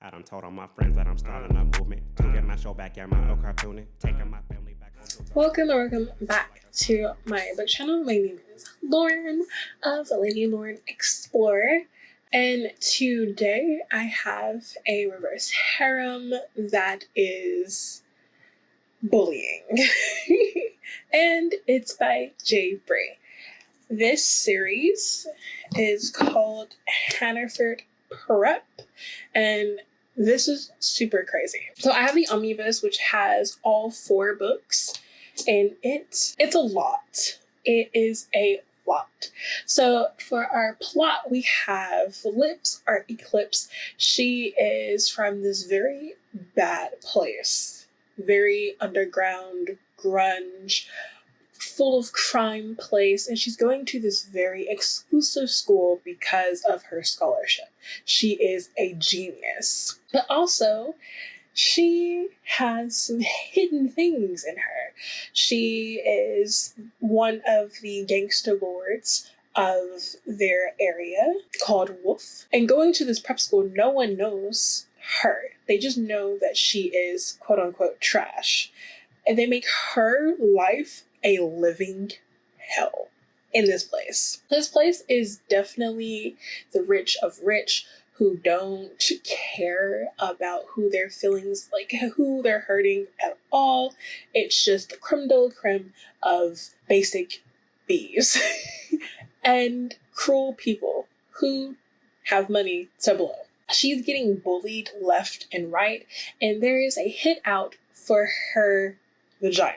I done told all my friends that I'm starting a movement to get my show back and my old cartooning, taking my family back on tour. Welcome back to my book channel. My name is Lauren of Lady Lauren Explorer, and today I have a reverse harem that is bullying, and it's by J. Bray. This series is called Hannaford Prep, and this is super crazy. So I have the omnibus, which has all 4 books, and it's a lot. It is a lot. So for our plot, we have Lips, or Eclipse. She is from this very bad place, very underground, grunge, full of crime place, and she's going to this very exclusive school because of her scholarship. She is a genius, but also she has some hidden things in her. She is one of the gangster lords of their area called Wolf, and going to this prep school, no one knows her. They just know that she is quote unquote trash, and they make her life a living hell in this place. This place is definitely the rich of rich who don't care about who their feelings, like who they're hurting at all. It's just the creme de la creme of basic bees and cruel people who have money to blow. She's getting bullied left and right, and there is a hit out for her vagina.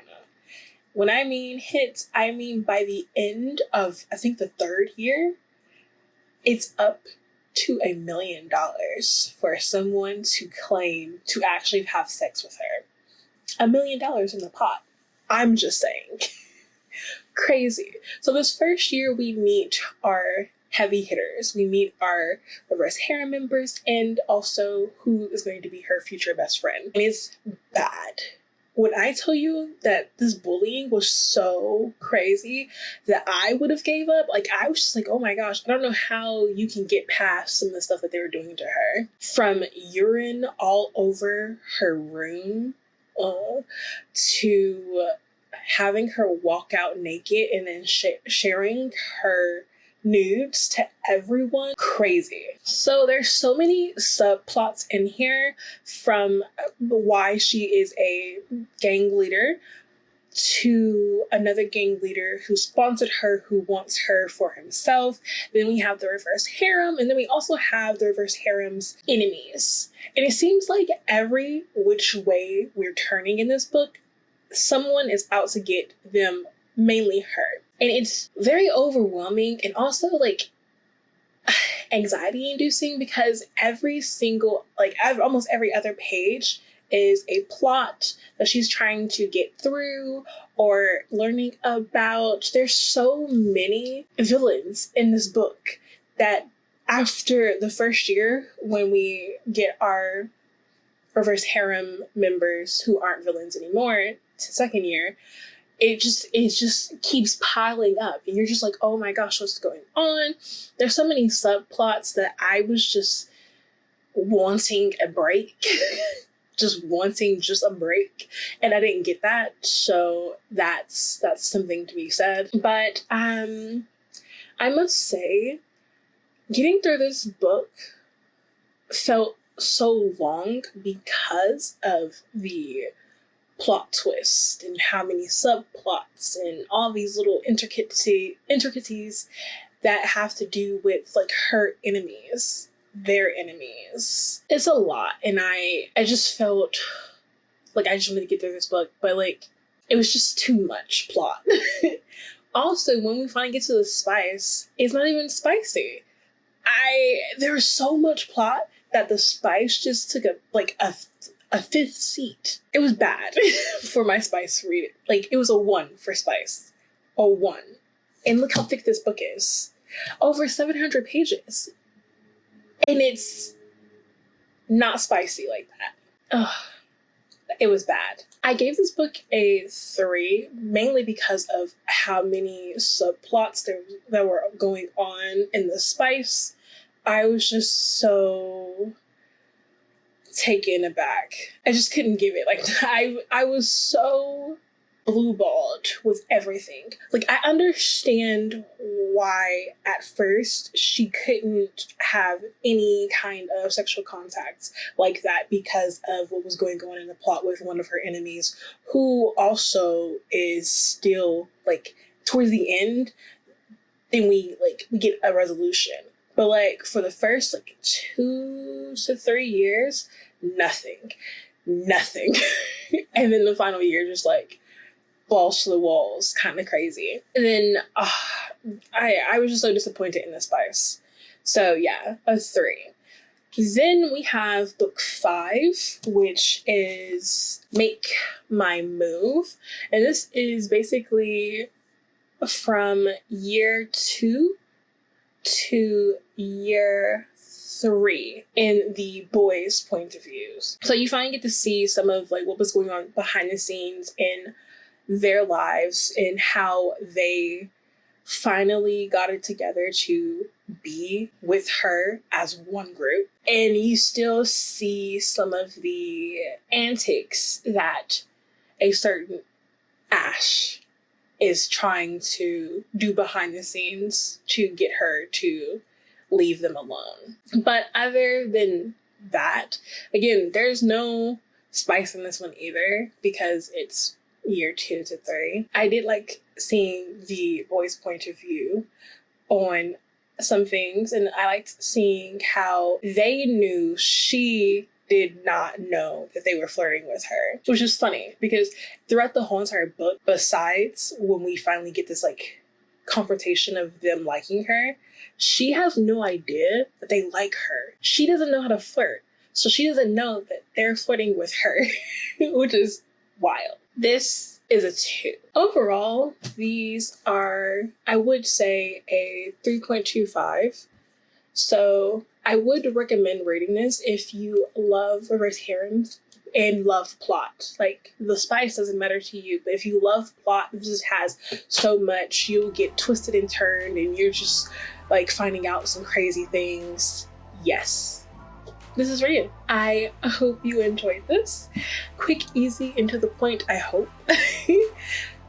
When I mean hits, I mean by the end of, I think, the 3rd year, it's up to $1 million for someone to claim to actually have sex with her. $1 million in the pot. I'm just saying. Crazy. So this first year, we meet our heavy hitters. We meet our reverse harem members and also who is going to be her future best friend. And it's bad. When I tell you that this bullying was so crazy that I would have gave up, like I was just like, oh my gosh, I don't know how you can get past some of the stuff that they were doing to her. From urine all over her room to having her walk out naked and then sharing her nudes to everyone. Crazy. So there's so many subplots in here, from why she is a gang leader to another gang leader who sponsored her, who wants her for himself. Then we have the reverse harem, and then we also have the reverse harem's enemies. And it seems like every which way we're turning in this book, someone is out to get them, mainly her. And it's very overwhelming and also like anxiety inducing, because every single, like almost every other page is a plot that she's trying to get through or learning about. There's so many villains in this book that after the first year, when we get our reverse harem members who aren't villains anymore to 2nd year, it just keeps piling up, and you're just like, oh my gosh, what's going on? There's so many subplots that I was just wanting a break, just wanting just a break, and I didn't get that. So that's something to be said. But I must say, getting through this book felt so long because of the plot twist and how many subplots and all these little intricacies that have to do with like her enemies, their enemies. It's a lot, and I just felt like I just wanted to get through this book, but like it was just too much plot. Also, when we finally get to the spice, it's not even spicy. There was so much plot that the spice just took a 5th seat. It was bad for my spice reading. Like, it was a 1 for spice. A 1. And look how thick this book is. Over 700 pages. And it's not spicy like that. Ugh. It was bad. I gave this book a 3, mainly because of how many subplots that were going on in the spice. I was just so taken aback. I just couldn't give it. Like, I was so blue-balled with everything. Like, I understand why at first she couldn't have any kind of sexual contact like that because of what was going on in the plot with one of her enemies, who also is still, like, towards the end, then we get a resolution. But, like, for the first, like, 2 to 3 years, nothing. And then the final year, just, like, balls to the walls, kind of crazy. And then I was just so disappointed in the spice. So yeah, a 3. Then we have book 5, which is Make My Move. And this is basically from year 2 to year 3 in the boys' point of views. So you finally get to see some of like what was going on behind the scenes in their lives and how they finally got it together to be with her as one group. And you still see some of the antics that a certain Ash is trying to do behind the scenes to get her to leave them alone. But other than that, again, there's no spice in this one either because it's year 2 to 3. I did like seeing the boys' point of view on some things, and I liked seeing how they knew she did not know that they were flirting with her, which is funny because throughout the whole entire book, besides when we finally get this like confrontation of them liking her, she has no idea that they like her. She doesn't know how to flirt, so she doesn't know that they're flirting with her, which is wild. This is a 2. Overall, these are, I would say, a 3.25. So I would recommend reading this if you love reverse harems and love plot. Like, the spice doesn't matter to you, but if you love plot, this just has so much. You'll get twisted and turned, and you're just like finding out some crazy things. Yes. This is for you. I hope you enjoyed this. Quick, easy, and to the point, I hope.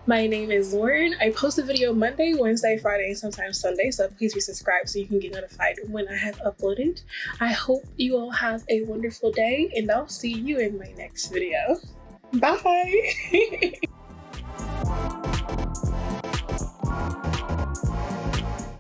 My name is Lauren. I post a video Monday, Wednesday, Friday, and sometimes Sunday, so please be subscribed so you can get notified when I have uploaded. I hope you all have a wonderful day, and I'll see you in my next video. Bye!